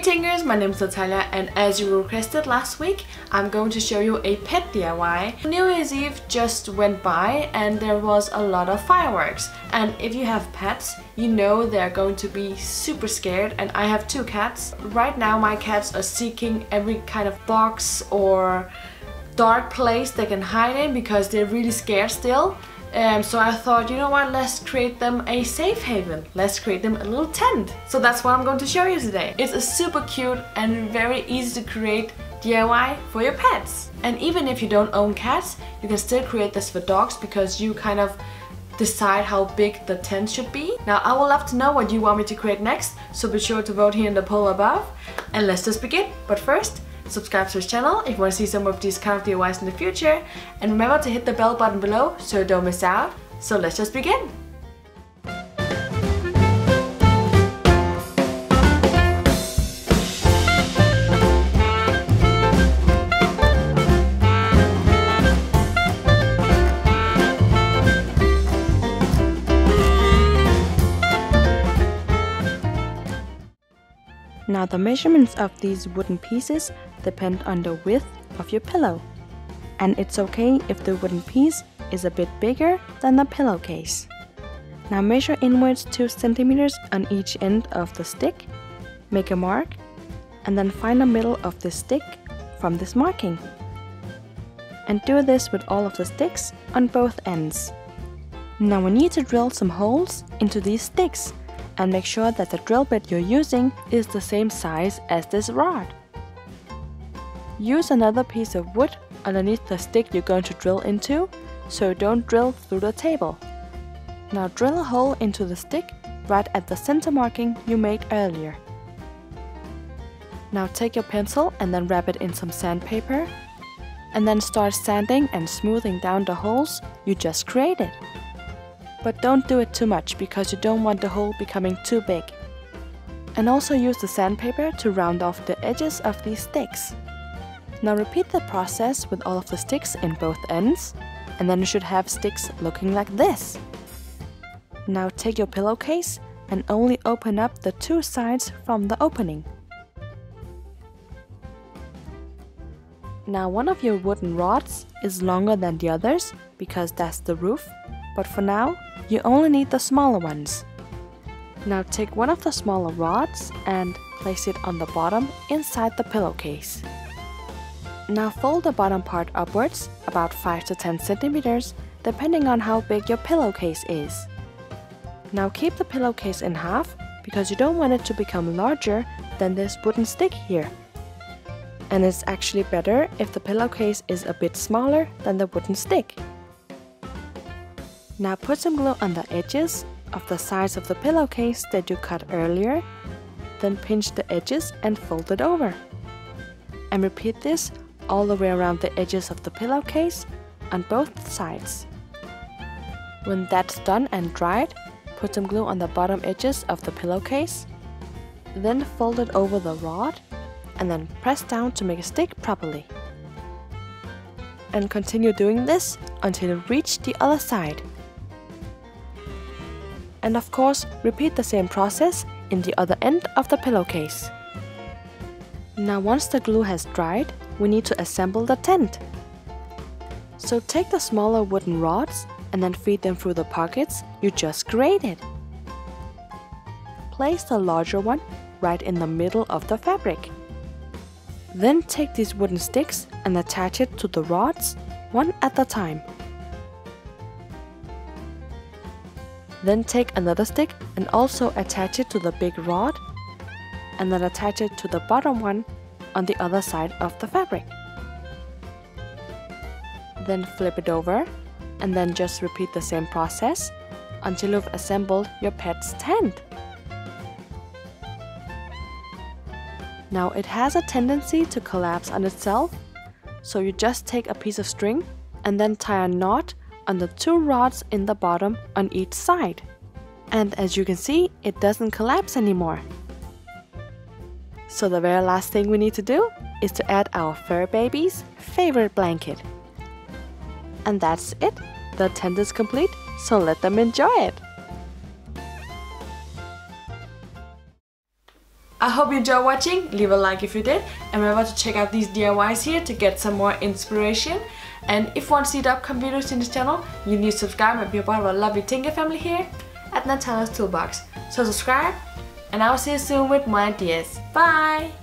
Greetings, my name is Natalia, and as you requested last week, I'm going to show you a pet DIY. New Year's Eve just went by and there was a lot of fireworks. And if you have pets, you know they're going to be super scared, and I have two cats. Right now my cats are seeking every kind of box or dark place they can hide in because they're really scared still. So I thought, you know what, let's create them a safe haven. Let's create them a little tent. So that's what I'm going to show you today. It's a super cute and very easy to create DIY for your pets. And even if you don't own cats, you can still create this for dogs because you kind of decide how big the tent should be. Now I would love to know what you want me to create next, so be sure to vote here in the poll above. And let's just begin. But first, subscribe to this channel if you want to see some of these kind of DIYs in the future, and remember to hit the bell button below so you don't miss out. So let's just begin! Now the measurements of these wooden pieces depend on the width of your pillow. And it's okay if the wooden piece is a bit bigger than the pillowcase. Now measure inwards 2 centimeters on each end of the stick, make a mark, and then find the middle of the stick from this marking. And do this with all of the sticks on both ends. Now we need to drill some holes into these sticks, and make sure that the drill bit you're using is the same size as this rod. Use another piece of wood underneath the stick you're going to drill into, so don't drill through the table. Now drill a hole into the stick right at the center marking you made earlier. Now take your pencil and then wrap it in some sandpaper, and then start sanding and smoothing down the holes you just created. But don't do it too much because you don't want the hole becoming too big. And also use the sandpaper to round off the edges of these sticks. Now repeat the process with all of the sticks in both ends, and then you should have sticks looking like this. Now take your pillowcase and only open up the 2 sides from the opening. Now one of your wooden rods is longer than the others because that's the roof, but for now you only need the smaller ones. Now take one of the smaller rods and place it on the bottom inside the pillowcase. Now fold the bottom part upwards about 5 to 10 centimeters depending on how big your pillowcase is. Now keep the pillowcase in half because you don't want it to become larger than this wooden stick here. And it's actually better if the pillowcase is a bit smaller than the wooden stick. Now put some glue on the edges of the sides of the pillowcase that you cut earlier, then pinch the edges and fold it over. And repeat this all the way around the edges of the pillowcase on both sides. When that's done and dried, put some glue on the bottom edges of the pillowcase, then fold it over the rod and then press down to make it stick properly. And continue doing this until you reach the other side. And of course, repeat the same process in the other end of the pillowcase. Now once the glue has dried, we need to assemble the tent. So take the smaller wooden rods and then feed them through the pockets you just created. Place the larger one right in the middle of the fabric. Then take these wooden sticks and attach it to the rods, one at a time. Then take another stick and also attach it to the big rod, and then attach it to the bottom one on the other side of the fabric. Then flip it over, and then just repeat the same process until you've assembled your pet's tent. Now it has a tendency to collapse on itself, so you just take a piece of string and then tie a knot on the 2 rods in the bottom on each side. And as you can see, it doesn't collapse anymore. So the very last thing we need to do is to add our fur baby's favorite blanket. And that's it. The tent is complete, so let them enjoy it. I hope you enjoyed watching, leave a like if you did, and remember to check out these DIYs here to get some more inspiration. And if you want to see the upcoming videos in this channel, you need to subscribe and be a part of our lovely Tinker family here at Natalia's Toolbox. So subscribe, and I will see you soon with more ideas. Bye!